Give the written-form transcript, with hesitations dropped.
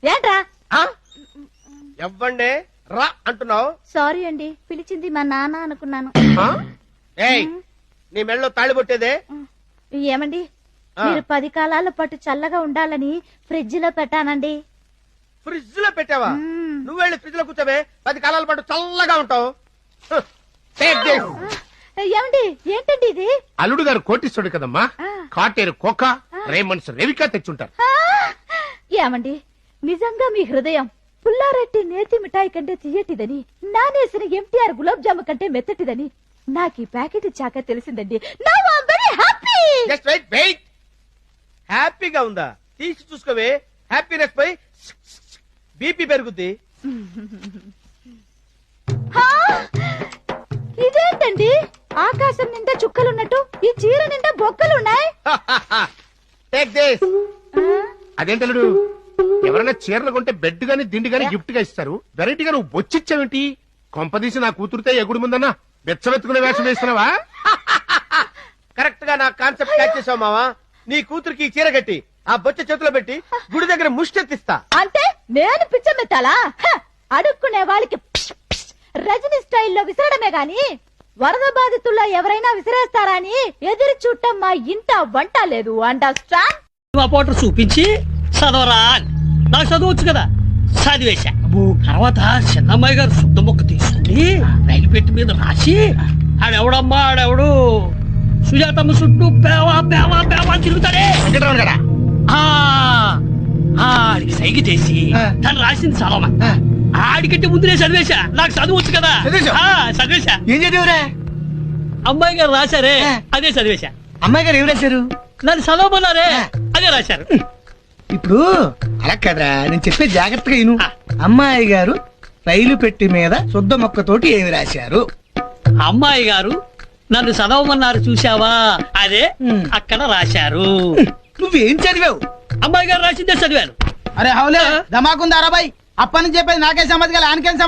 ఏంట్రా? ఎవ్వండి రా అంటున్నావు. సారీ అండి, పిలిచింది మా నాన్న అనుకున్నాను. ఏయ్ నీ మెళ్ళలో తాళి కొట్టేదే. ఏమండి, మీరు 10 కాలాల పాటు చల్లగా ఉండాలని ఫ్రిడ్జ్ లో పెట్టానండి. ఫ్రిడ్జ్ లో పెట్టావా? నువ్వెళ్ళి ఫ్రిడ్జ్ లో కూర్చోవే, 10 కాలాల పాటు చల్లగా ఉంటావు. ఏమండి, ఏంటండి ఇది? అల్లుడు గారు కోటిస్తాడు కదమ్మా, కాటేరు కోక రేమండ్స్ రేవికా తెచ్చుంటారు. ఏమండి, నిజంగా మీ హృదయం పుల్లారెడ్డి నేతి మిఠాయి కంటే తీయటిదని, నానేసిన ఎంటీఆర్ గులాబ్ జాము కంటే మెత్తటిదని నాకు ఈ ప్యాకెట్ చాక తెలిసిందండి. Now I'm very happy. Just wait wait. హ్యాపీగా ఉందా? తీసి చూసుకోవే, హ్యాపీనెస్ పై బీపీ పెరుగుద్ది. హా? ఇదేంటండి, ఆకాశం నిండా చుక్కలున్నట్టు ఈ చీర నిండా బొక్కలున్నాయి. Take this. అదేంటల్లుడు, ఎవరైనా చీరలు కొంటే బెడ్ గాని దిండి గాని గిఫ్ట్ గా ఇస్తారు, వెరైటీగా నువ్వు బొచ్చిచ్చావేంటి? కొంపదీసి నా కూతురుతే ఎగుడు ముందన్నా బెచ్చబెత్తుకునే వేషం వేస్తున్నావా? కరెక్ట్ గా నా కాన్సెప్ట్ క్యాచ్ చేసావు మావా. నీ కూతురికి ఈ చీర కట్టి ఆ బొచ్చ చేతిలో పెట్టి గుడి దగ్గర ముష్టెత్తిస్తా. అంటే నేను పిచ్చమెత్తాలా? అడుక్కునే వాళ్ళకి రజనీ స్టైల్లో విసరడమే గాని వరద బాధితుల్లో ఎవరైనా విసిరేస్తారా అని ఎదురు చూడటం మా ఇంట వంట లేదు. అండర్స్టాండ్? మా పోటర్ చూపించి చదవరా అని. నాకు చదవచ్చు కదా, చదివేశా. తర్వాత చిన్నమ్మాయి గారు శుద్ధ మొక్క తీసుకుని రైలు పెట్టి మీద రాసి ఆడెవడమ్మా ఆడెవడు సుజాతమ్మ చుట్టూ పేవా పేవా పేవా తిరుగుతాడే కదా ఆడికి సైగ చేసి తను రాసింది చదవమా. ఆడికంటే ముందునే చదివేశా, నాకు చదవచ్చు కదా. చదివేశా. ఏం చదివరా? అమ్మాయి గారు రాశారే అదే చదివేశా. అమ్మాయి గారు ఎవరు రాశారు? నన్ను చదవమన్నారే అదే రాశారు. ఇప్పుడు అలా కదరా, నేను చెప్పే జాగ్రత్తగా విను. అమ్మాయి గారు రైలు పెట్టి మీద శుద్ధ మొక్కతోటి ఏమి రాశారు? అమ్మాయి గారు నన్ను చదవమన్నారు చూసావా, అదే అక్కడ రాశారు. నువ్వేం చదివావు? అమ్మాయి గారు రాసిందే చదివాను. అరే హౌలే ధమాకుందారా బాయ్, అప్పని చెప్పేది నాకే సమజ్ గల ఆనకేం సమజ్